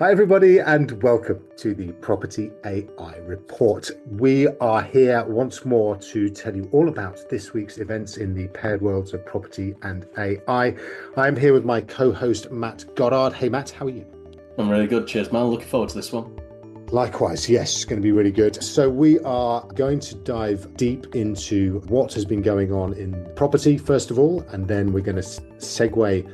Hi, everybody, and welcome to the Property AI Report. We are here once more to tell you all about this week's events in the paired worlds of property and AI. I'm here with my co-host, Matt Goddard. Hey, Matt, how are you? I'm really good. Cheers, man. Looking forward to this one. Likewise, yes, it's going to be really good. So we are going to dive deep into what has been going on in property, first of all, and then we're going to segue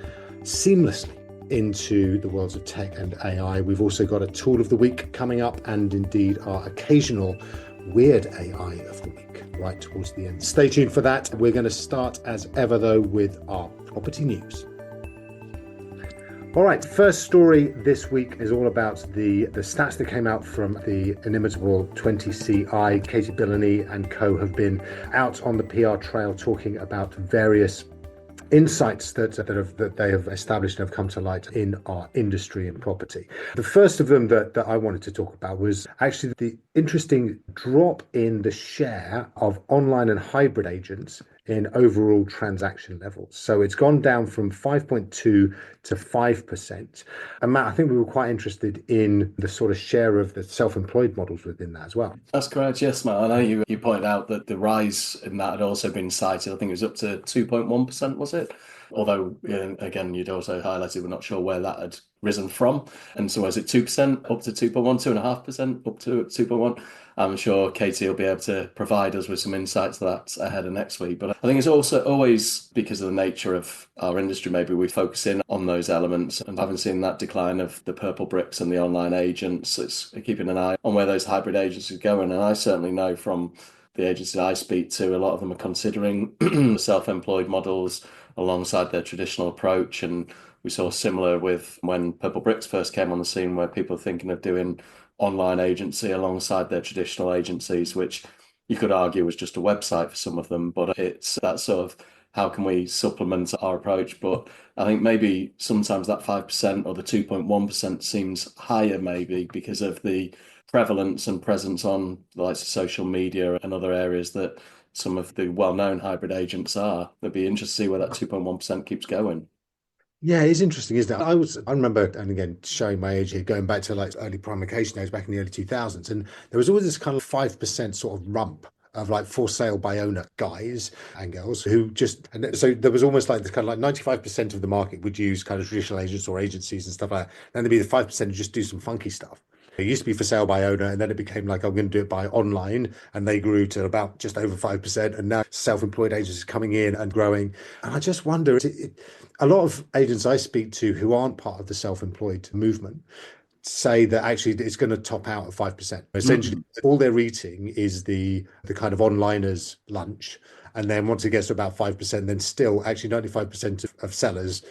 seamlessly into the worlds of tech and AI. We've also got a tool of the week coming up, and indeed our occasional weird AI of the week right towards the end. Stay tuned for that. We're going to start as ever, though, with our property news. All right, first story this week is all about the stats that came out from the inimitable 20CI. Katie Billany and co have been out on the PR trail talking about various insights that they have established and have come to light in our industry and property. The first of them that I wanted to talk about was actually the interesting drop in the share of online and hybrid agents in overall transaction levels. So it's gone down from 5.2 to 5%. And Matt, I think we were quite interested in the sort of share of the self-employed models within that as well. That's correct. Yes, Matt. I know you pointed out that the rise in that had also been cited. I think it was up to 2.1%, was it? Although, again, you'd also highlighted we're not sure where that had risen from. And so was it 2% up to 2.1, 2.5% up to 2.1? I'm sure Katie will be able to provide us with some insights to that ahead of next week. But I think it's also always because of the nature of our industry, maybe we focus in on those elements, and having seen that decline of the purple bricks and the online agents, it's keeping an eye on where those hybrid agents are going. And I certainly know from the agencies I speak to, a lot of them are considering self-employed models alongside their traditional approach. And we saw similar with when Purple Bricks first came on the scene, where people are thinking of doing online agency alongside their traditional agencies, which you could argue was just a website for some of them, but it's that sort of how can we supplement our approach? But I think maybe sometimes that 5% or the 2.1% seems higher, maybe because of the prevalence and presence on the likes of social media and other areas that some of the well-known hybrid agents are. It'd be interesting to see where that 2.1% keeps going. Yeah, it's interesting, isn't it? I remember, and again, showing my age here, going back to like early prime days back in the early 2000s, and there was always this kind of 5% sort of rump of like for sale by owner guys and girls who just, and so there was almost like this kind of like 95% of the market would use kind of traditional agents or agencies and stuff like that. Then there'd be the 5% who just do some funky stuff. It used to be for sale by owner, and then it became like, I'm going to do it by online. And they grew to about just over 5%. And now self-employed agents are coming in and growing. And I just wonder, a lot of agents I speak to who aren't part of the self-employed movement say that actually it's going to top out at 5%. Essentially, Mm. all they're eating is the kind of onliners lunch. And then once it gets to about 5%, then still actually 95% of sellers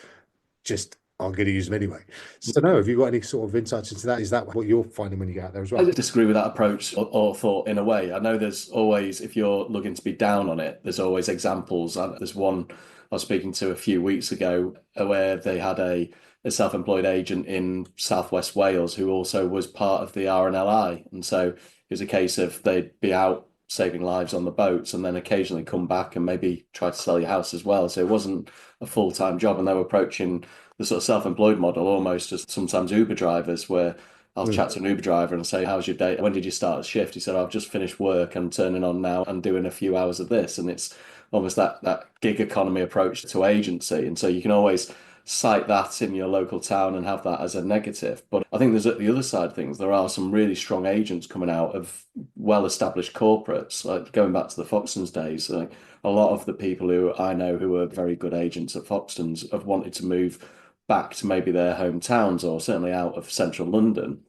just aren't going to use them anyway. So no, have you got any sort of insights into that? Is that what you're finding when you get out there as I well? disagree with that approach or thought in a way. I know there's always, if you're looking to be down on it, there's always examples. There's one I was speaking to a few weeks ago where they had a self-employed agent in Southwest Wales who also was part of the RNLI. And so it was a case of they'd be out saving lives on the boats and then occasionally come back and maybe try to sell your house as well. So it wasn't a full-time job, and they were approaching the sort of self-employed model almost as sometimes Uber drivers, where I'll Mm. chat to an Uber driver and say, "How's your day? When did you start a shift?" He said, "I've just finished work. I'm turning on now and doing a few hours of this." And it's almost that gig economy approach to agency. And so you can always cite that in your local town and have that as a negative. But I think there's at the other side of things, there are some really strong agents coming out of well-established corporates, like going back to the Foxtons days. Like a lot of the people who I know who are very good agents at Foxtons have wanted to move back to maybe their hometowns or certainly out of central London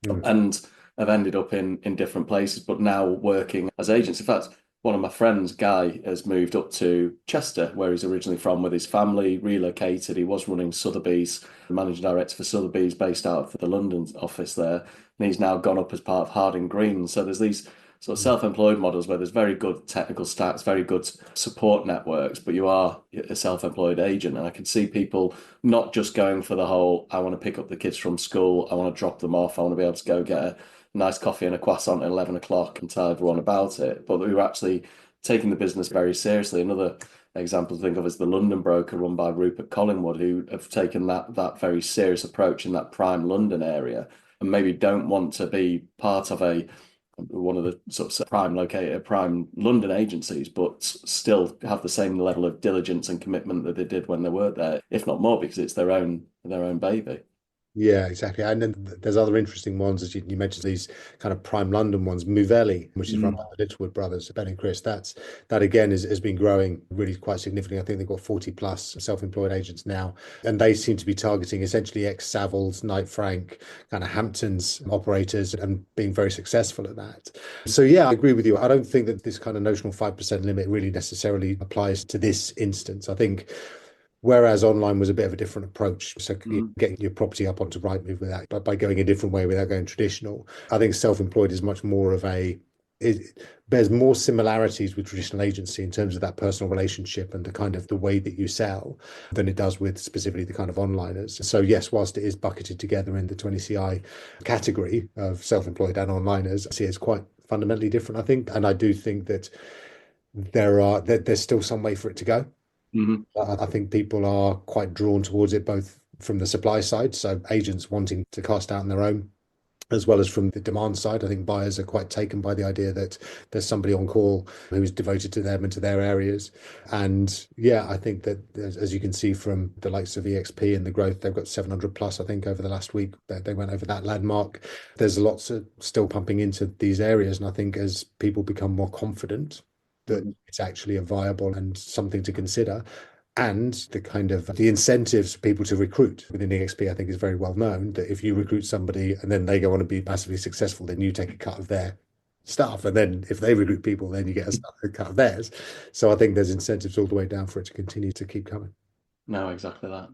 Mm. and have ended up in different places, but now working as agents. In fact, one of my friends, Guy, has moved up to Chester, where he's originally from with his family, relocated. He was running Sotheby's, managing director for Sotheby's, based out of the London office there. And he's now gone up as part of Harding Green. So there's these sort of self-employed models where there's very good technical stacks, very good support networks, but you are a self-employed agent. And I can see people not just going for the whole, I want to pick up the kids from school, I want to drop them off, I want to be able to go get a nice coffee and a croissant at 11 o'clock and tell everyone about it, but we were actually taking the business very seriously. Another example to think of is the London broker run by Rupert Collingwood, who have taken that very serious approach in that prime London area and maybe don't want to be part of one of the sort of prime located, prime London agencies, but still have the same level of diligence and commitment that they did when they were there, if not more, because it's their own baby. Yeah, exactly. And then there's other interesting ones, as you mentioned, these kind of prime London ones, Movelli, which is run by the Littlewood brothers, Ben and Chris. That again has been growing really quite significantly. I think they've got 40 plus self-employed agents now, and they seem to be targeting essentially ex-Savills, Knight Frank, kind of Hamptons operators, and being very successful at that. So yeah, I agree with you. I don't think that this kind of notional 5% limit really necessarily applies to this instance. I think whereas online was a bit of a different approach. So getting your property up onto Rightmove without, but by going a different way without going traditional. I think self-employed is much more of it bears more similarities with traditional agency in terms of that personal relationship and the kind of the way that you sell than it does with specifically the kind of onliners. So yes, whilst it is bucketed together in the 20CI category of self-employed and onliners, I see it's quite fundamentally different, I think. And I do think that there's still some way for it to go. Mm-hmm. I think people are quite drawn towards it, both from the supply side, so agents wanting to cast out on their own, as well as from the demand side. I think buyers are quite taken by the idea that there's somebody on call who's devoted to them and to their areas. And yeah, I think that as you can see from the likes of EXP and the growth, they've got 700 plus, I think, over the last week. They went over that landmark. There's lots of still pumping into these areas. And I think as people become more confident that it's actually a viable and something to consider, and the kind of the incentives for people to recruit within EXP, I think, is very well known that if you recruit somebody and then they go on to be massively successful, then you take a cut of their stuff. And then if they recruit people, then you get a cut of theirs. So I think there's incentives all the way down for it to continue to keep coming. No, exactly that.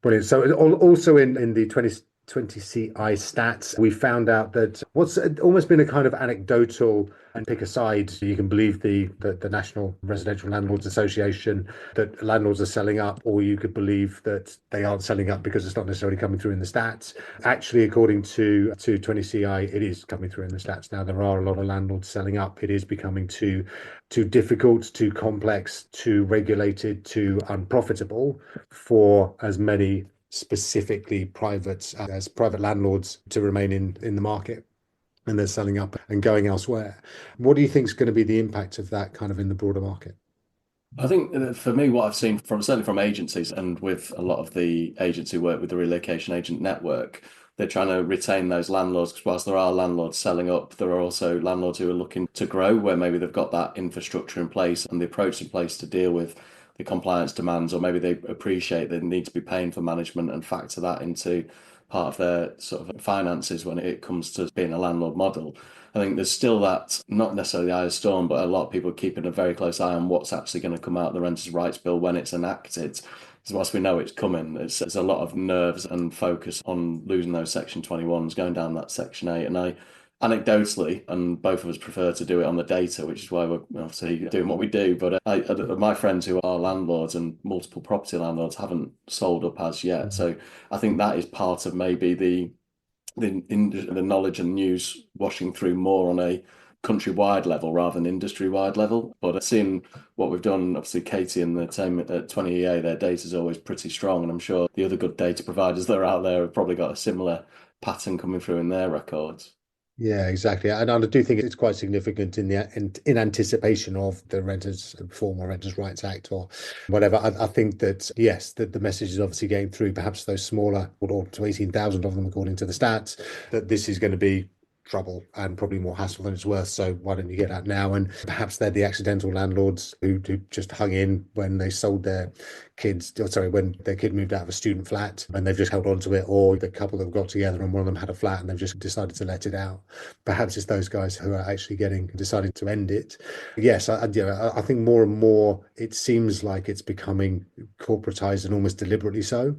Brilliant. So also in the 2020 CI stats, we found out that what's almost been a kind of anecdotal, and pick a side, you can believe the National Residential Landlords Association, that landlords are selling up, or you could believe that they aren't selling up because it's not necessarily coming through in the stats. Actually, according to 20CI, it is coming through in the stats now. There are a lot of landlords selling up. It is becoming too difficult, too complex, too regulated, too unprofitable for as many specifically private landlords to remain in the market, and they're selling up and going elsewhere. What do you think is going to be the impact of that kind of in the broader market? I think for me, what I've seen certainly from agencies and with a lot of the agents who work with the relocation agent network, they're trying to retain those landlords, because whilst there are landlords selling up, there are also landlords who are looking to grow, where maybe they've got that infrastructure in place and the approach in place to deal with the compliance demands, or maybe they appreciate they need to be paying for management and factor that into part of their sort of finances when it comes to being a landlord model. I think there's still that, not necessarily the eye of storm, but a lot of people keeping a very close eye on what's actually going to come out of the Renters' Rights Bill when it's enacted. Because whilst we know it's coming, there's a lot of nerves and focus on losing those Section 21s, going down that Section 8. And anecdotally, and both of us prefer to do it on the data, which is why we're obviously doing what we do. But my friends who are landlords and multiple property landlords haven't sold up as yet. So I think that is part of maybe the knowledge and news washing through more on a countrywide level rather than industry-wide level. But seeing what we've done, obviously Katie and the team at 20EA, their data is always pretty strong, and I'm sure the other good data providers that are out there have probably got a similar pattern coming through in their records. Yeah, exactly. And I do think it's quite significant in anticipation of the Renters Reform or Renters' Rights Act or whatever. I think that, yes, that the message is obviously getting through, perhaps those smaller, or to 18,000 of them, according to the stats, that this is going to be trouble and probably more hassle than it's worth. So why don't you get out now? And perhaps they're the accidental landlords who just hung in when they sold their kids, or sorry, when their kid moved out of a student flat and they've just held on to it, or the couple that have got together and one of them had a flat and they've just decided to let it out. Perhaps it's those guys who are actually deciding to end it. Yes, I think more and more it seems like it's becoming corporatized, and almost deliberately so.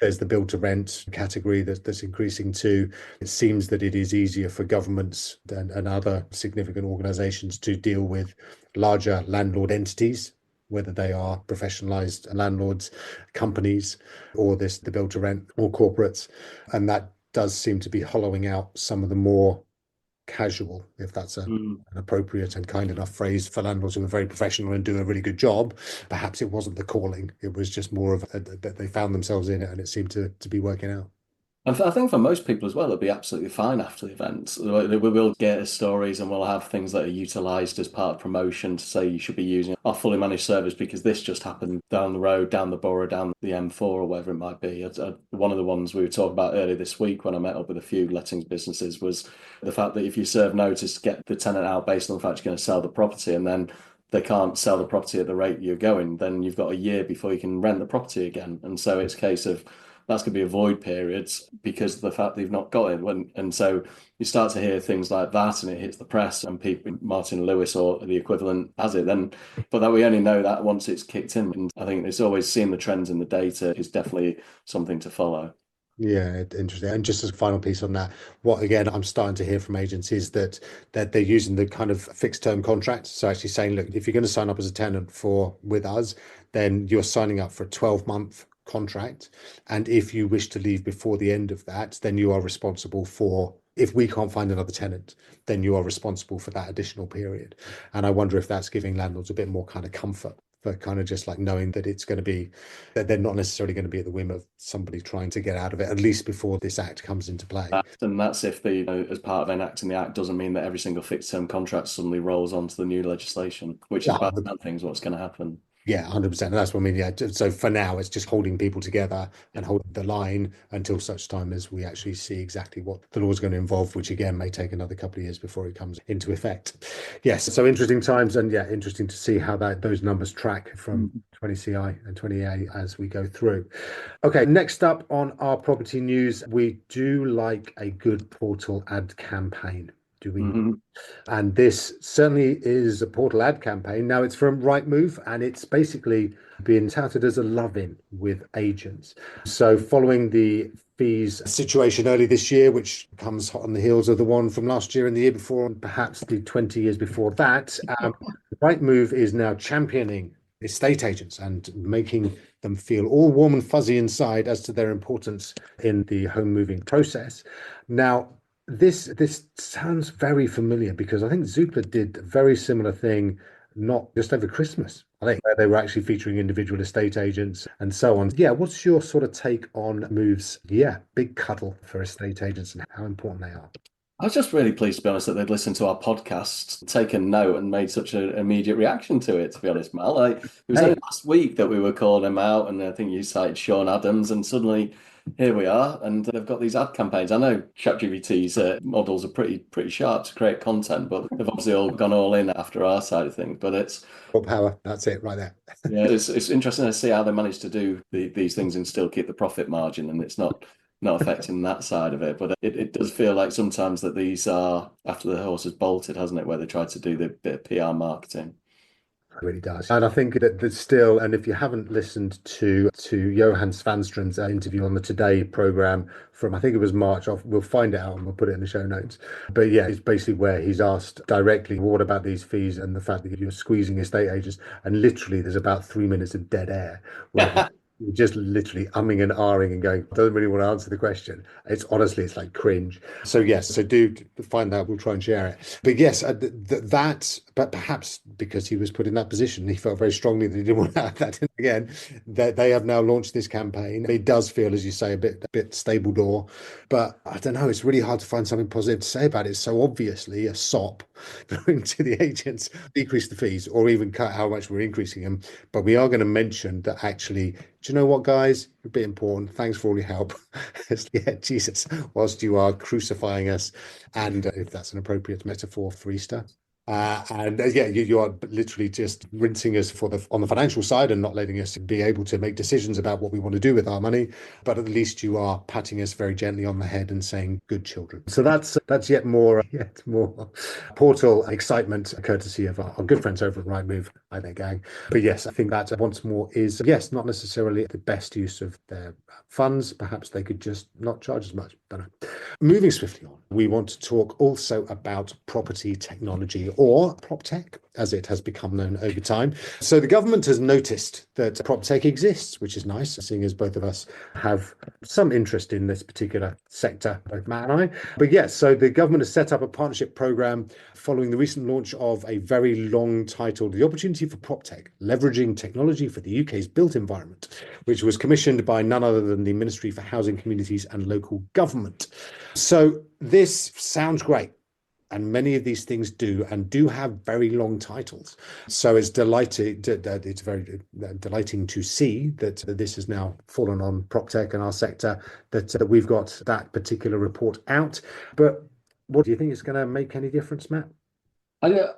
There's the build to rent category that's increasing too. It seems that it is easier for governments and other significant organizations to deal with larger landlord entities, whether they are professionalized landlords, companies, or the build to rent or corporates. And that does seem to be hollowing out some of the more casual, if that's Mm. an appropriate and kind enough phrase for landlords who are very professional and do a really good job. Perhaps it wasn't the calling. It was just more of that they found themselves in it and it seemed to be working out. And I think for most people as well, it'll be absolutely fine after the event. We will get stories and we'll have things that are utilised as part of promotion to say you should be using our fully managed service because this just happened down the road, down the borough, down the M4 or whatever it might be. One of the ones we were talking about earlier this week when I met up with a few lettings businesses was the fact that if you serve notice to get the tenant out based on the fact you're going to sell the property and then they can't sell the property at the rate you're going, then you've got a year before you can rent the property again. And so it's a case of that's going to be a void period because of the fact that you've not got it. And so you start to hear things like that and it hits the press and people, Martin Lewis or the equivalent has it then, but that we only know that once it's kicked in. And I think it's always seeing the trends in the data is definitely something to follow. Yeah, interesting. And just as a final piece on that, what again I'm starting to hear from agents is that they're using the kind of fixed term contract. So actually saying, look, if you're going to sign up as a tenant for with us, then you're signing up for a 12-month contract. And if you wish to leave before the end of that, then you are responsible for, if we can't find another tenant, then you are responsible for that additional period. And I wonder if that's giving landlords a bit more kind of comfort for kind of just like knowing that it's going to be, that they're not necessarily going to be at the whim of somebody trying to get out of it, at least before this act comes into play. And that's if the, as part of enacting the act doesn't mean that every single fixed term contract suddenly rolls onto the new legislation, which is Yeah, about that thing's what's going to happen. yeah, 100%. And that's what I mean. Yeah. So for now, it's just holding people together and holding the line until such time as we actually see exactly what the law is going to involve, which again may take another couple of years before it comes into effect. Yes. So interesting times, and yeah, interesting to see how those numbers track from 20 CI and 20A as we go through. Okay, next up on our property news, we do like a good portal ad campaign. Do we? Mm-hmm. And this certainly is a portal ad campaign. Now it's from Rightmove and it's basically being touted as a love-in with agents. So following the fees situation early this year, which comes hot on the heels of the one from last year and the year before, and perhaps the 20 years before that, Rightmove is now championing estate agents and making them feel all warm and fuzzy inside as to their importance in the home moving process. Now, this sounds very familiar because I think Zoopla did a very similar thing not just over Christmas. I think where they were actually featuring individual estate agents and so on. Yeah, what's your sort of take on Move's, yeah, big cuddle for estate agents and how important they are? I was just really pleased, to be honest, that they'd listened to our podcast, taken note, and made such an immediate reaction to it, to be honest, Mal. It was Hey, only last week that we were calling them out, and I think you cited Sean Adams, and suddenly here we are, and they've got these ad campaigns. I know ChatGPT's models are pretty sharp to create content, but they've obviously all gone all in after our side of things. But it's raw power, that's it right there. yeah, it's interesting to see how they manage to do these things and still keep the profit margin, and it's not affecting that side of it. But it does feel like sometimes that these are after the horse has bolted, hasn't it? Where they try to do the bit of PR marketing. It really does. And I think that still, and if you haven't listened to Johan Svanström's interview on the Today program from, I think it was March off, we'll find it out and we'll put it in the show notes. But yeah, it's basically where he's asked directly, what about these fees and the fact that you're squeezing estate agents? And literally there's about 3 minutes of dead air where you're just literally umming and ahhing and going, doesn't really want to answer the question. It's honestly, it's like cringe. So yes, so do find that. We'll try and share it. But yes, but perhaps because he was put in that position, he felt very strongly that he didn't want to have that in again. That they have now launched this campaign. It does feel, as you say, a bit stable door, but I don't know. It's really hard to find something positive to say about it. It's so obviously a sop going to the agents, decrease the fees, or even cut how much we're increasing them. But we are going to mention that actually, do you know what, guys? A bit important. Thanks for all your help. Yeah, Jesus, whilst you are crucifying us, and if that's an appropriate metaphor for Easter. And yeah, you are literally just rinsing us for on the financial side and not letting us be able to make decisions about what we want to do with our money. But at least you are patting us very gently on the head and saying, "Good children." So that's yet more portal excitement, courtesy of our good friends over at Rightmove, I think, gang. But yes, I think that once more is yes, not necessarily the best use of their funds. Perhaps they could just not charge as much. Don't know. Moving swiftly on, we want to talk also about property technology or PropTech. as it has become known over time. So the government has noticed that PropTech exists, which is nice, seeing as both of us have some interest in this particular sector, both Matt and I. But yes, so the government has set up a partnership program following the recent launch of a very long titled The Opportunity for PropTech, Leveraging Technology for the UK's Built Environment, which was commissioned by none other than the Ministry for Housing, Communities and Local Government. So this sounds great. And many of these things do have very long titles. So it's delighting. It's very delighting to see that this has now fallen on PropTech and our sector, that we've got that particular report out. But what do you think is going to make any difference, Matt? I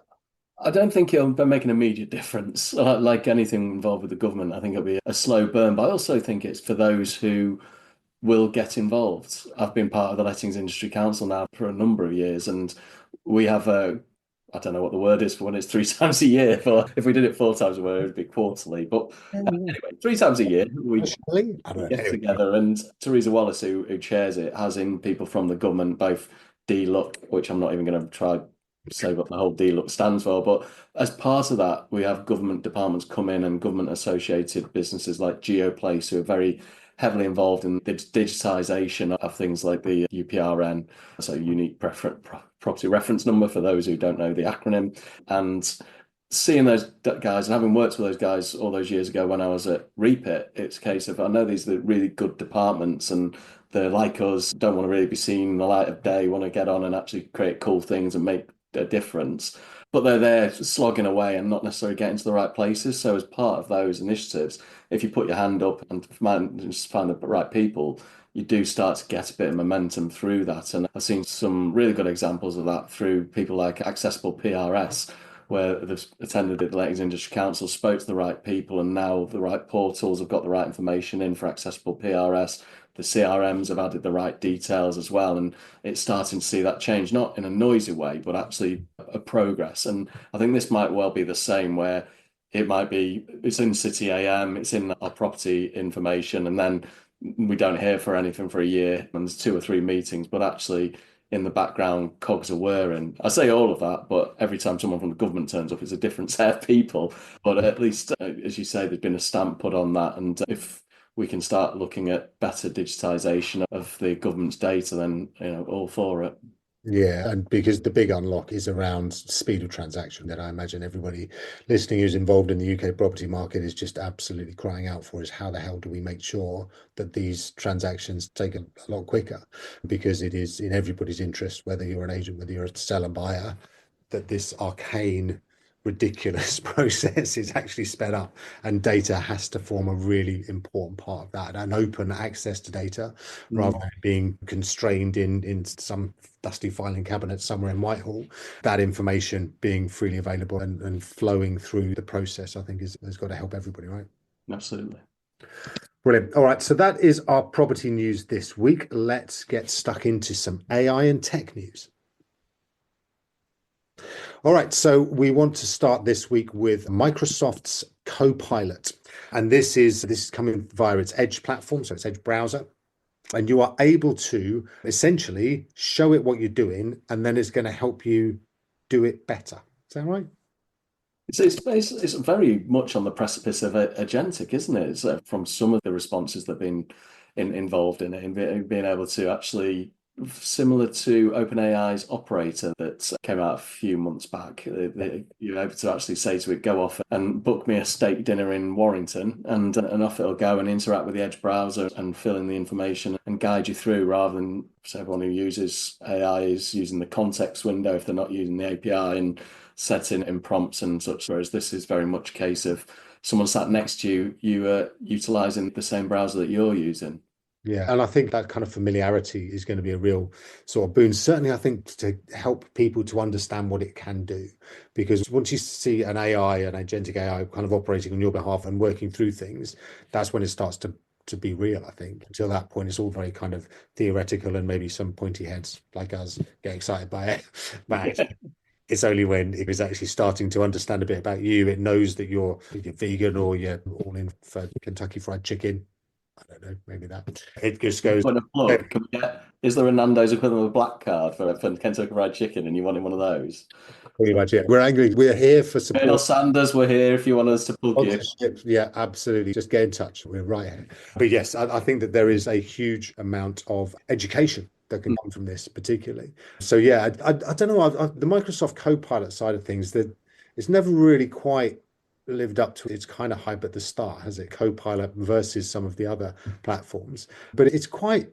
don't think it'll make an immediate difference. Like anything involved with the government, I think it'll be a slow burn. But I also think it's for those who will get involved. I've been part of the Lettings Industry Council now for a number of years, and we have I don't know what the word is for when it's 3 times a year. But if we did it 4 times a year, it would be quarterly. But anyway, 3 times a year we get together, and Teresa Wallace, who chairs it, has in people from the government, both DLUC, which I'm not even going to try say what the whole DLUC stands for, but as part of that, we have government departments come in and government associated businesses like GeoPlace, who are very heavily involved in the digitization of things like the UPRN, so unique property reference number for those who don't know the acronym. And seeing those guys and having worked with those guys all those years ago when I was at Repit, it's a case of I know these are really good departments and they're like us, don't want to really be seen in the light of day, want to get on and actually create cool things and make a difference. But they're there slogging away and not necessarily getting to the right places. So as part of those initiatives, if you put your hand up and just find the right people, you do start to get a bit of momentum through that. And I've seen some really good examples of that through people like Accessible PRS, where they've attended the Lettings Industry Council, spoke to the right people, and now the right portals have got the right information in for Accessible PRS. The CRMs have added the right details as well, and it's starting to see that change, not in a noisy way, but actually a progress. And I think this might well be the same, where it might be, it's in City AM, it's in our property information, and then we don't hear for anything for a year, and there's 2 or 3 meetings, but actually in the background, cogs are whirring. I say all of that, but every time someone from the government turns up, it's a different set of people. But at least, as you say, there's been a stamp put on that. And if we can start looking at better digitization of the government's data, then all for it. Yeah, and because the big unlock is around speed of transaction that I imagine everybody listening who's involved in the UK property market is just absolutely crying out for, is how the hell do we make sure that these transactions take a lot quicker? Because it is in everybody's interest, whether you're an agent, whether you're a seller, buyer, that this arcane, ridiculous process is actually sped up, and data has to form a really important part of that, and open access to data rather than being constrained in some dusty filing cabinet somewhere in Whitehall. That information being freely available and flowing through the process, I think has got to help everybody, right? Absolutely. Brilliant. All right, so that is our property news this week. Let's get stuck into some AI and tech news. All right, so we want to start this week with Microsoft's Copilot. And this is coming via its Edge platform, so it's Edge browser. And you are able to essentially show it what you're doing, and then it's going to help you do it better. Is that right? It's very much on the precipice of agentic, isn't it? It's, from some of the responses that have been involved in it, and being able to actually, similar to OpenAI's operator that came out a few months back, you're able to actually say to it, go off and book me a steak dinner in Warrington, and off it'll go and interact with the Edge browser and fill in the information and guide you through, rather than everyone who uses AI is using the context window if they're not using the API and setting in prompts and such. Whereas this is very much a case of someone sat next to you, you are utilizing the same browser that you're using. Yeah, and I think that kind of familiarity is going to be a real sort of boon. Certainly, I think to help people to understand what it can do, because once you see an AI, an agentic AI kind of operating on your behalf and working through things, that's when it starts to be real, I think. Until that point, it's all very kind of theoretical, and maybe some pointy heads like us get excited by it. But it's only when it is actually starting to understand a bit about you, it knows that you're vegan or you're all in for Kentucky Fried Chicken. I don't know, maybe that. It just goes, Put in a plug. Is there a Nando's equivalent of a black card for Kentucky Fried Chicken and you wanted one of those? pretty much it. We're angry. We're here for Colonel support. Sanders, we're here if you want us to plug you. Sponsorship, yeah, absolutely. Just get in touch. We're right here. But yes, I think that there is a huge amount of education that can come from this, particularly. So yeah, I don't know. The Microsoft Copilot side of things, that it's never really quite lived up to its kind of hype at the start, has it? Copilot versus some of the other platforms, but it's quite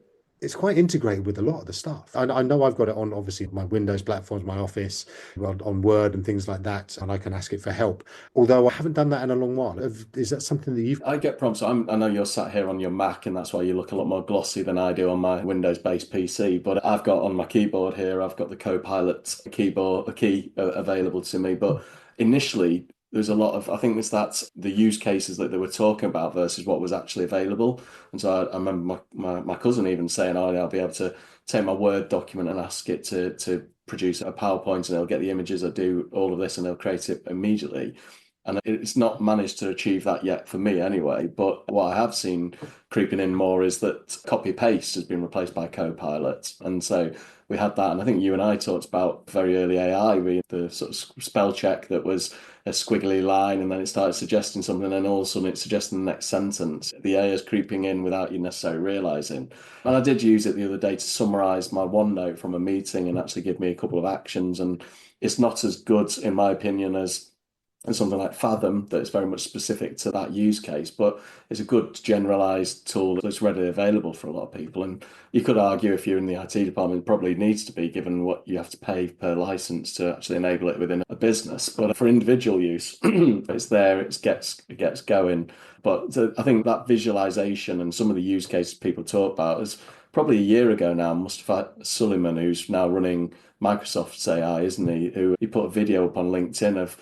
integrated with a lot of the stuff. I know I've got it on obviously my Windows platforms, my Office, on Word and things like that, and I can ask it for help. Although I haven't done that in a long while. Is that something that you've? I get prompts. I know you're sat here on your Mac, and that's why you look a lot more glossy than I do on my Windows-based PC. But I've got on my keyboard here, I've got the Copilot keyboard a key available to me. But initially, there's a lot of, I think it's that the use cases that they were talking about versus what was actually available. And so I remember my cousin even saying, "Oh, I'll be able to take my Word document and ask it to produce a PowerPoint, and it'll get the images, I do all of this, and it'll create it immediately." And it's not managed to achieve that yet for me anyway. But what I have seen creeping in more is that copy paste has been replaced by Copilot. And so we had that. And I think you and I talked about very early AI, the sort of spell check that was a squiggly line and then it started suggesting something and all of a sudden it's suggesting the next sentence. The AI is creeping in without you necessarily realizing. And I did use it the other day to summarize my OneNote from a meeting and actually give me a couple of actions. And it's not as good, in my opinion, as and something like Fathom that's very much specific to that use case, but it's a good generalized tool that's readily available for a lot of people. And you could argue if you're in the IT department, it probably needs to be given what you have to pay per license to actually enable it within a business. But for individual use, it's there, it gets going. But I think that visualization and some of the use cases people talk about is probably a year ago now. Mustafa Suleiman, who's now running Microsoft's AI, isn't he? Who he put a video up on LinkedIn of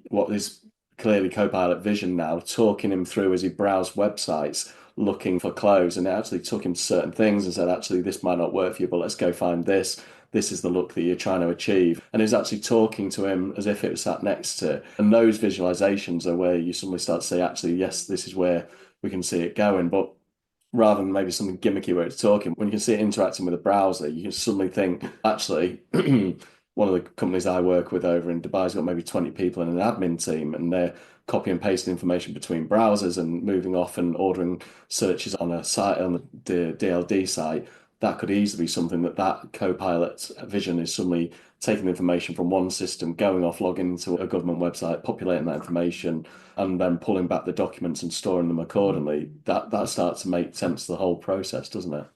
what is clearly Copilot Vision now, talking him through as he browsed websites looking for clothes, and it actually took him to certain things and said, actually, this might not work for you, but let's go find this. This is the look that you're trying to achieve. And he's actually talking to him as if it was sat next to. And those visualizations are where you suddenly start to say, actually, yes, this is where we can see it going. But rather than maybe something gimmicky where it's talking, when you can see it interacting with a browser, you can suddenly think, actually, one of the companies I work with over in Dubai's got maybe 20 people in an admin team, and they're copy and pasting information between browsers and moving off and ordering searches on a site on the DLD site. That could easily be something that Copilot Vision is suddenly taking information from one system, going off, logging into a government website, populating that information, and then pulling back the documents and storing them accordingly. That starts to make sense to the whole process, doesn't it?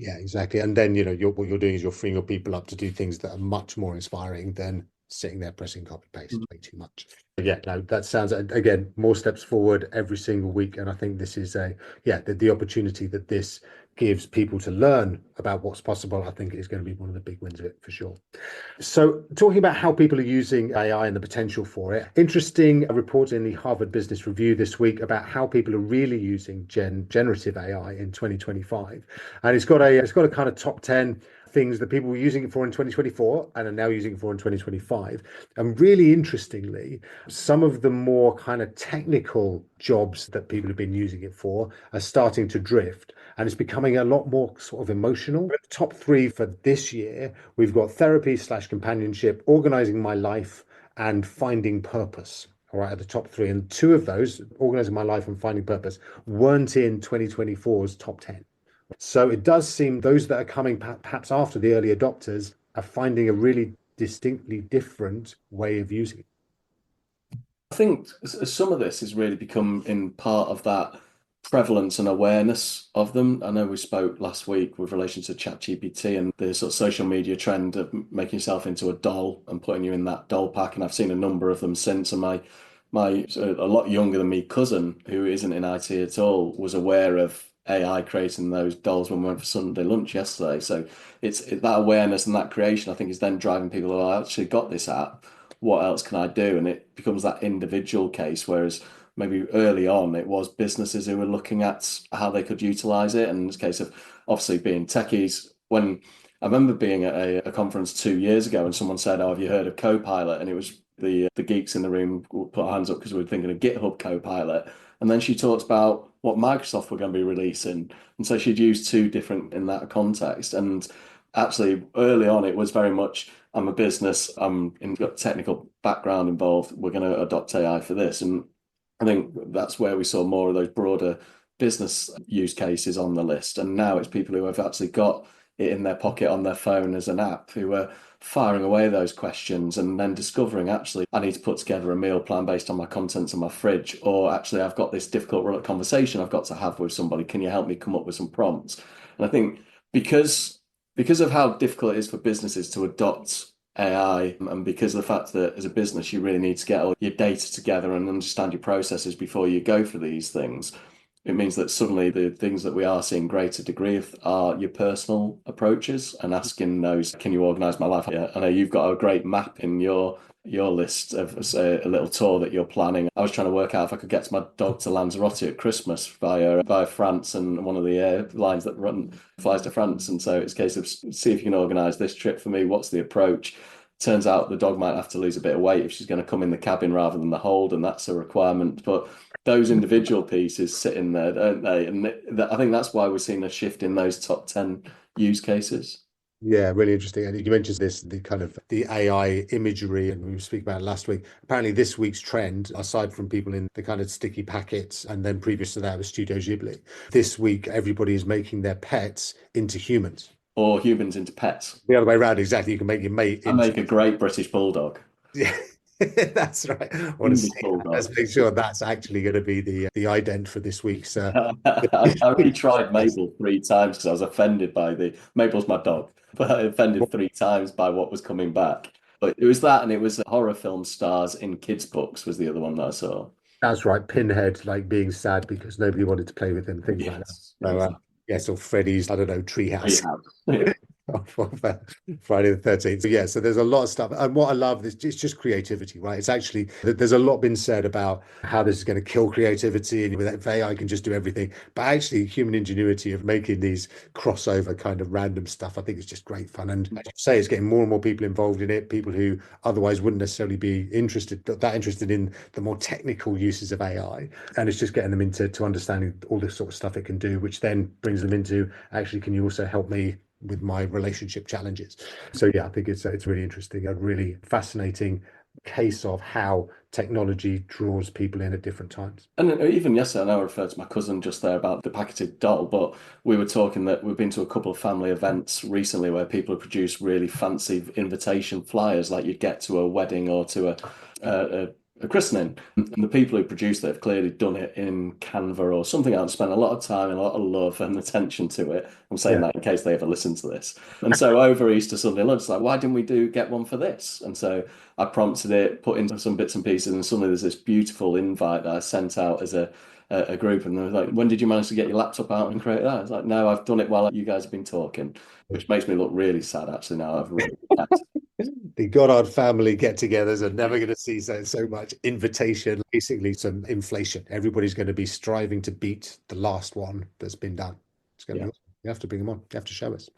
Yeah, exactly. And then, what you're doing is you're freeing your people up to do things that are much more inspiring than sitting there pressing copy paste way too much. But yeah, no, that sounds, again, more steps forward every single week. And I think this is the opportunity that this gives people to learn about what's possible. I think is going to be one of the big wins of it for sure. So, talking about how people are using AI and the potential for it, interesting report in the Harvard Business Review this week about how people are really using generative AI in 2025, and it's got a kind of top 10 things that people were using it for in 2024 and are now using it for in 2025. And really interestingly, some of the more kind of technical jobs that people have been using it for are starting to drift. And it's becoming a lot more sort of emotional. The top three for this year, we've got therapy/companionship, organizing my life, and finding purpose. All right, at the top three. And two of those, organizing my life and finding purpose, weren't in 2024's top 10. So it does seem those that are coming perhaps after the early adopters are finding a really distinctly different way of using it. I think some of this has really become in part of that prevalence and awareness of them. I know we spoke last week with relation to ChatGPT and the sort of social media trend of making yourself into a doll and putting you in that doll pack. And I've seen a number of them since. And my a lot younger than me cousin, who isn't in IT at all, was aware of AI creating those dolls when we went for Sunday lunch yesterday. So it's that awareness and that creation, I think, is then driving people, oh, I actually got this app. What else can I do? And it becomes that individual case, whereas maybe early on it was businesses who were looking at how they could utilize it. And in this case of obviously being techies, when I remember being at a conference 2 years ago and someone said, oh, have you heard of Copilot? And it was the geeks in the room put our hands up because we were thinking of GitHub Copilot. And then she talked about what Microsoft were going to be releasing. And so she'd used two different in that context. And actually, early on, it was very much, I'm a business, got technical background involved. We're going to adopt AI for this. And I think that's where we saw more of those broader business use cases on the list. And now it's people who have actually got it in their pocket on their phone as an app who are firing away those questions and then discovering actually I need to put together a meal plan based on my contents in my fridge, or actually I've got this difficult conversation I've got to have with somebody. Can you help me come up with some prompts? And I think because of how difficult it is for businesses to adopt AI, and because of the fact that as a business you really need to get all your data together and understand your processes before you go for these things, it means that suddenly the things that we are seeing greater degree of are your personal approaches and asking those, can you organize my life? Yeah, I know you've got a great map in your list of, say, a little tour that you're planning. I was trying to work out if I could get my dog to Lanzarote at Christmas via France and one of the airlines that flies to France. And so it's a case of see if you can organize this trip for me. What's the approach? Turns out the dog might have to lose a bit of weight if she's going to come in the cabin rather than the hold, and that's a requirement. But those individual pieces sit in there, don't they? And I think that's why we're seeing a shift in those top 10 use cases. Yeah, really interesting. And you mentioned this, the kind of the AI imagery, and we were speaking about it last week. Apparently, this week's trend, aside from people in the kind of sticky packets, and then previous to that was Studio Ghibli, this week everybody is making their pets into humans. Or humans into pets. The other way around, exactly. You can make your mate I into. make a great British bulldog. Yeah, that's right. I want to see English that. Let's bulldog. make sure that's actually going to be the ident for this week's. I already tried Mabel 3 times because I was offended by Mabel's my dog, but I offended 3 times by what was coming back. But it was that, and it was horror film stars in kids' books was the other one that I saw. That's right. Pinhead, like being sad because nobody wanted to play with him, things like that. Yes, So, exactly. yes, or Freddy's, I don't know, treehouse. Yeah. Yeah. of Friday the 13th. So yeah, so there's a lot of stuff. And what I love is it's just creativity, right? It's actually there's a lot been said about how this is going to kill creativity and with AI can just do everything. But actually human ingenuity of making these crossover kind of random stuff, I think is just great fun. And as you say, it's getting more and more people involved in it, people who otherwise wouldn't necessarily be that interested in the more technical uses of AI. And it's just getting them into understanding all this sort of stuff it can do, which then brings them into actually, can you also help me with my relationship challenges? So yeah, I think it's really interesting, a really fascinating case of how technology draws people in at different times. And even yesterday, I know I referred to my cousin just there about the packeted doll, but we were talking that we've been to a couple of family events recently where people have produced really fancy invitation flyers like you'd get to a wedding or to a christening. And the people who produced it have clearly done it in Canva or something else, spent a lot of time and a lot of love and attention to it. I'm saying Yeah. that in case they ever listen to this. And so over Easter Sunday lunch, it's like, why didn't we get one for this? And so I prompted it, put in some bits and pieces, and suddenly there's this beautiful invite that I sent out as a group. And they were like, when did you manage to get your laptop out and create that? It's like, no, I've done it while you guys have been talking, which makes me look really sad actually now. I've really The Goddard family get-togethers are never going to see so much invitation, basically some inflation. Everybody's going to be striving to beat the last one that's been done. It's going to yeah. be, you have to bring them on. You have to show us.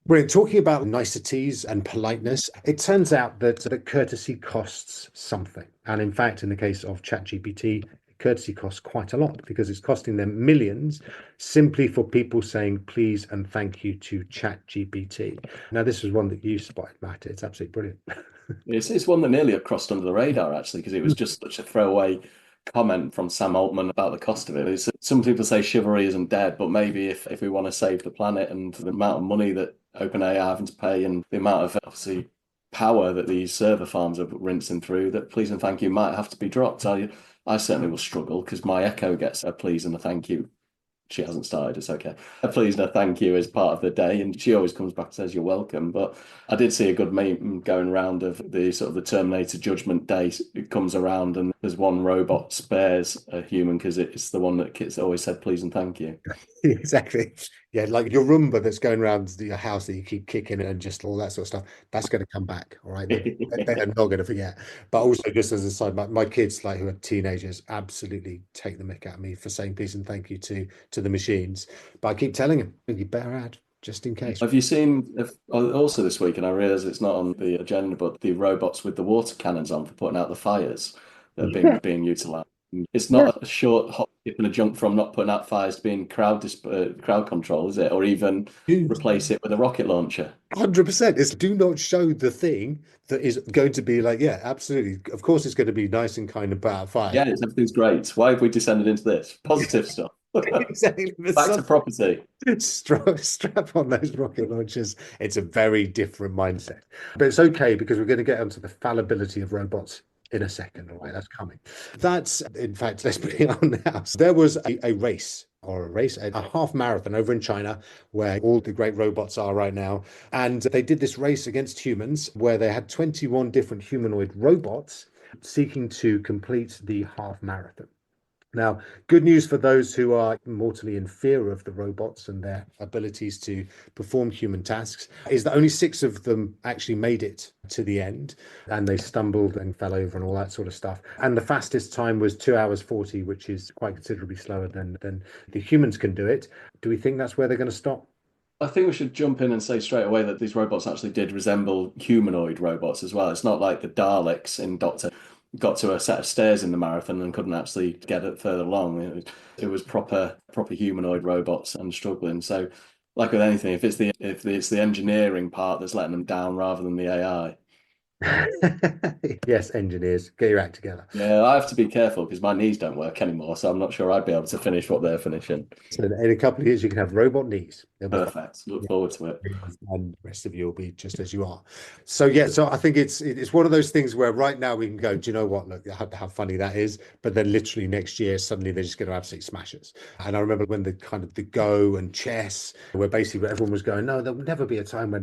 Brilliant. Talking about niceties and politeness, it turns out that courtesy costs something. And in fact, in the case of ChatGPT, courtesy costs quite a lot because it's costing them millions simply for people saying please and thank you to ChatGPT. Now, this was one that you spotted, Matt. It's absolutely brilliant. It's one that nearly got crossed under the radar actually, because it was just such a throwaway comment from Sam Altman about the cost of it. Some people say chivalry isn't dead, but maybe if we want to save the planet and the amount of money that OpenAI are having to pay and the amount of obviously power that these server farms are rinsing through, that please and thank you might have to be dropped. I certainly will struggle because my Echo gets a please and a thank you. She hasn't started, it's okay. A please and a thank you as part of the day, and she always comes back and says you're welcome. But I did see a good meme going around of the sort of the Terminator Judgment Day. It comes around and there's one robot spares a human because it's the one that kids always said please and thank you. Exactly. Yeah, like your Roomba that's going around your house that you keep kicking and just all that sort of stuff. That's going to come back. All right. They're not going to forget. But also, just as a side, my kids, like who are teenagers, absolutely take the mick at me for saying please and thank you to the machines. But I keep telling them, you better add just in case. Have you seen also this week, and I realize it's not on the agenda, but the robots with the water cannons on for putting out the fires that are being utilized? It's Yeah. not a short hop, skip, and a jump from not putting out fires to being crowd control, is it? Or even Dude, replace it with a rocket launcher. 100%. It's do not show the thing that is going to be like, yeah, absolutely. Of course, it's going to be nice and kind of put out fires. Yeah, everything's great. Why have we descended into this? Positive stuff. Exactly. Back to property. Strap on those rocket launchers. It's a very different mindset. But it's okay because we're going to get onto the fallibility of robots in a second. All right, that's coming. That's, in fact, let's bring it on now. So there was a race or a half marathon over in China where all the great robots are right now. And they did this race against humans where they had 21 different humanoid robots seeking to complete the half marathon. Now, good news for those who are mortally in fear of the robots and their abilities to perform human tasks is that only six of them actually made it to the end, and they stumbled and fell over and all that sort of stuff. And the fastest time was 2 hours 40, which is quite considerably slower than the humans can do it. Do we think that's where they're going to stop? I think we should jump in and say straight away that these robots actually did resemble humanoid robots as well. It's not like the Daleks in Doctor got to a set of stairs in the marathon and couldn't actually get it further along. It was proper humanoid robots and struggling. So, like with anything, if it's the engineering part that's letting them down rather than the AI. Yes, engineers, get your act together. Yeah, I have to be careful because my knees don't work anymore, so I'm not sure I'd be able to finish what they're finishing. So in a couple of years, you can have robot knees. They'll be fine. Perfect. Look Yeah. forward to it. And the rest of you will be just as you are. So yeah, so I think it's one of those things where right now we can go, do you know what? Look, how funny that is. But then literally next year, suddenly they're just going to absolutely smash us. And I remember when the kind of the Go and chess, where basically everyone was going, no, there'll never be a time when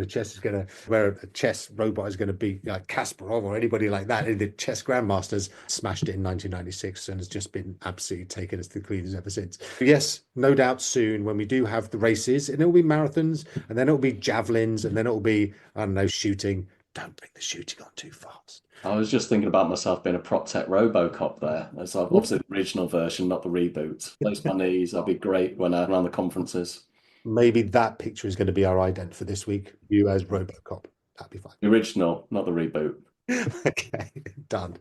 where a chess robot is going to be like Kasparov or anybody like that. And the chess grandmasters smashed it in 1996 and has just been absolutely taken us to the cleaners ever since. Yes, no doubt soon when we do have the races, and it'll be marathons, and then it'll be javelins, and then it'll be, I don't know, shooting. Don't bring the shooting on too fast. I was just thinking about myself being a PropTech RoboCop there. That's obviously the original version, not the reboot. Place my knees. I'll be great when I'm around the conferences. Maybe that picture is going to be our ident for this week. You as RoboCop. That'd be fine. The original, not the reboot. Okay, done.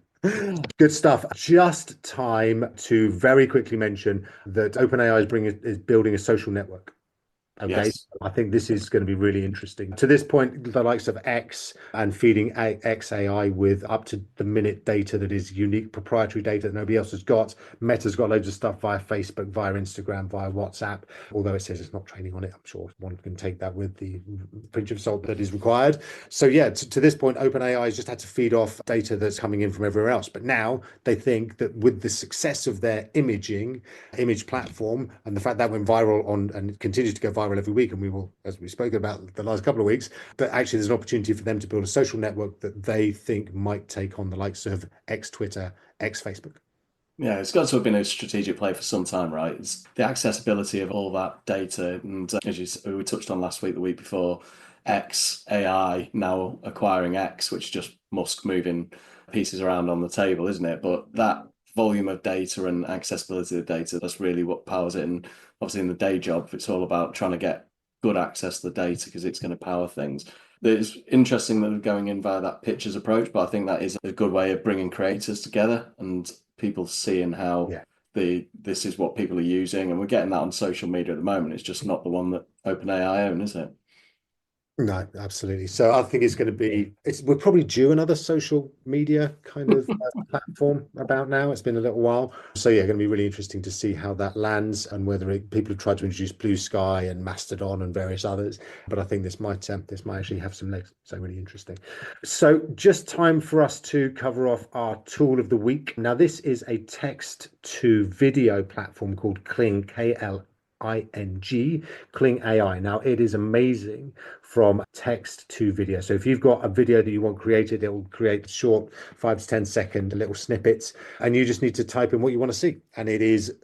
Good stuff. Just time to very quickly mention that OpenAI is building a social network. Okay, Yes. I think this is going to be really interesting. To this point, the likes of X and feeding XAI with up to the minute data that is unique proprietary data that nobody else has got. Meta's got loads of stuff via Facebook, via Instagram, via WhatsApp, although it says it's not training on it. I'm sure one can take that with the pinch of salt that is required. So yeah, to this point, OpenAI has just had to feed off data that's coming in from everywhere else. But now they think that with the success of their image platform and the fact that went viral on and continues to go viral every week, and we will, as we spoke about the last couple of weeks, that actually there's an opportunity for them to build a social network that they think might take on the likes of X Twitter, X Facebook. Yeah, it's got to have been a strategic play for some time, right? It's the accessibility of all that data. And we touched on last week, the week before, X AI now acquiring X, which just Musk moving pieces around on the table, isn't it? But that volume of data and accessibility of data, that's really what powers it. And obviously in the day job, it's all about trying to get good access to the data because it's going to power things. It's interesting that they're going in via that pictures approach, but I think that is a good way of bringing creators together and people seeing how Yeah. this is what people are using, and we're getting that on social media at the moment. It's just not the one that OpenAI own, is it? No, absolutely. So I think it's going to be, we're probably due another social media kind of platform about now. It's been a little while. So yeah, going to be really interesting to see how that lands and whether people have tried to introduce Blue Sky and Mastodon and various others. But I think this might actually have some legs. So really interesting. So just time for us to cover off our tool of the week. Now, this is a text to video platform called Kling, Kling AI. Now, it is amazing from text to video. So if you've got a video that you want created, it will create short 5 to 10 second little snippets, and you just need to type in what you want to see. And it is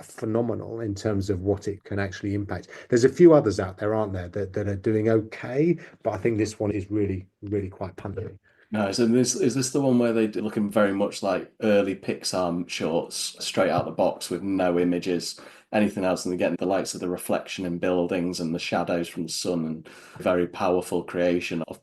phenomenal in terms of what it can actually impact. There's a few others out there, aren't there, that are doing okay, but I think this one is really, really quite punchy. No, so is this the one where they're looking very much like early Pixar shorts, straight out the box with no images, anything else, and they're getting the likes of the reflection in buildings and the shadows from the sun and very powerful creation of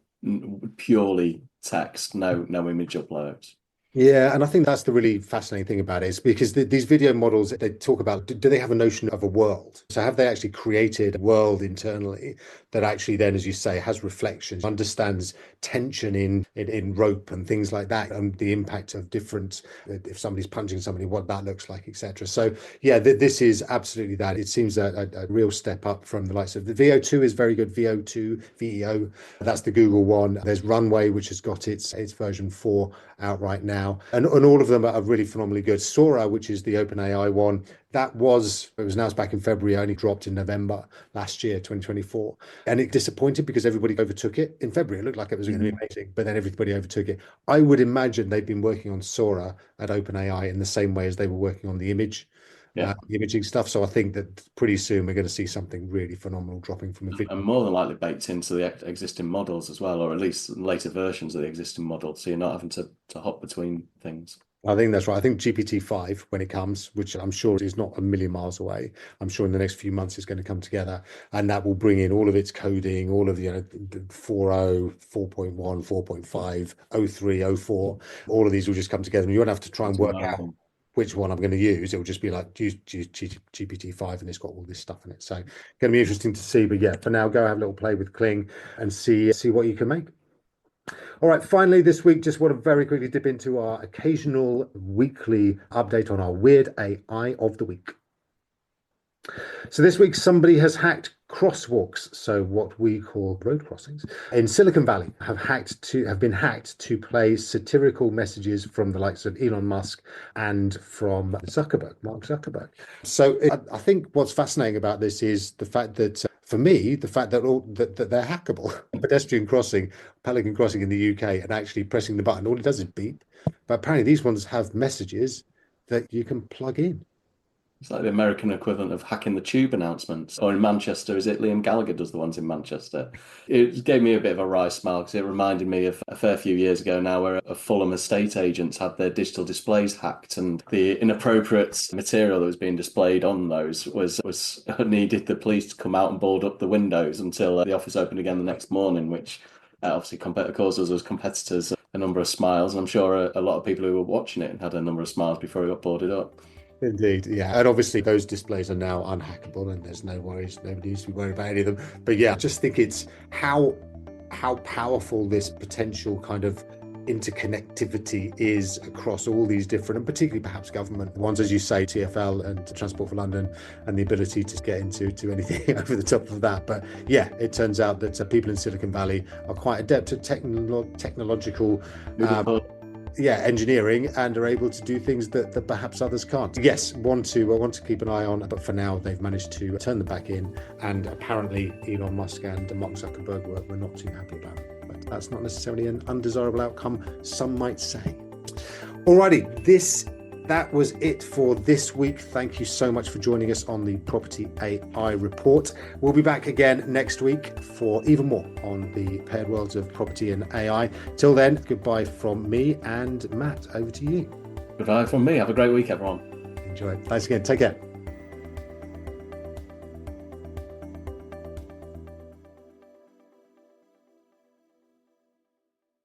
purely text, no image uploads. Yeah, and I think that's the really fascinating thing about it is because these video models, they talk about do they have a notion of a world? So have they actually created a world internally that actually then, as you say, has reflections, understands tension in rope and things like that, and the impact of different, if somebody's punching somebody, what that looks like, etc. So yeah, this is absolutely that. It seems a real step up from the likes of the VO2 is very good. VO2, VEO, that's the Google one. There's Runway, which has got its version 4 out right now. And all of them are really phenomenally good. Sora, which is the OpenAI one, it was announced back in February, only dropped in November last year, 2024. And it disappointed because everybody overtook it. In February, it looked like it was going to be amazing, but then everybody overtook it. I would imagine they've been working on Sora at OpenAI in the same way as they were working on the Yeah. imaging stuff. So I think that pretty soon we're going to see something really phenomenal dropping from a video. And more than likely baked into the existing models as well, or at least later versions of the existing model, so you're not having to hop between things. I think that's right. I think GPT-5, when it comes, which I'm sure is not a million miles away, I'm sure in the next few months it's going to come together, and that will bring in all of its coding, all of the 4.0, 4.1, 4.5, 03, 04, all of these will just come together, and you won't have to try and work out which one I'm going to use. It will just be like use GPT-5, and it's got all this stuff in it. So, going to be interesting to see. But yeah, for now, go have a little play with Kling and see what you can make. All right, finally, this week, just want to very quickly dip into our occasional weekly update on our weird AI of the week. So this week, somebody has hacked crosswalks, so what we call road crossings, in Silicon Valley, have been hacked to play satirical messages from the likes of Elon Musk and from Mark Zuckerberg. So I think what's fascinating about this is the fact that, for me, the fact that they're hackable. Pedestrian crossing, Pelican crossing in the UK, and actually pressing the button, all it does is beep. But apparently these ones have messages that you can plug in. It's like the American equivalent of hacking the tube announcements. Or in Manchester, is it Liam Gallagher does the ones in Manchester? It gave me a bit of a wry smile because it reminded me of a fair few years ago now where a Fulham estate agents had their digital displays hacked, and the inappropriate material that was being displayed on those was needed the police to come out and board up the windows until the office opened again the next morning, which obviously caused us as competitors a number of smiles. And I'm sure a lot of people who were watching it had a number of smiles before it got boarded up. Indeed, yeah. And obviously those displays are now unhackable and there's no worries. Nobody needs to be worried about any of them. But yeah, I just think it's how powerful this potential kind of interconnectivity is across all these different, and particularly perhaps government ones, as you say, TfL and Transport for London, and the ability to get into anything over the top of that. But yeah, it turns out that people in Silicon Valley are quite adept at technological engineering, and are able to do things that perhaps others can't. Yes, want to keep an eye on, but for now they've managed to turn them back in, and apparently Elon Musk and Mark Zuckerberg were not too happy about it. But that's not necessarily an undesirable outcome, some might say. Alrighty, that was it for this week. Thank you so much for joining us on the Property AI Report. We'll be back again next week for even more on the paired worlds of property and AI. Till then, goodbye from me and Matt. Over to you. Goodbye from me. Have a great week, everyone. Enjoy. Thanks again. Take care.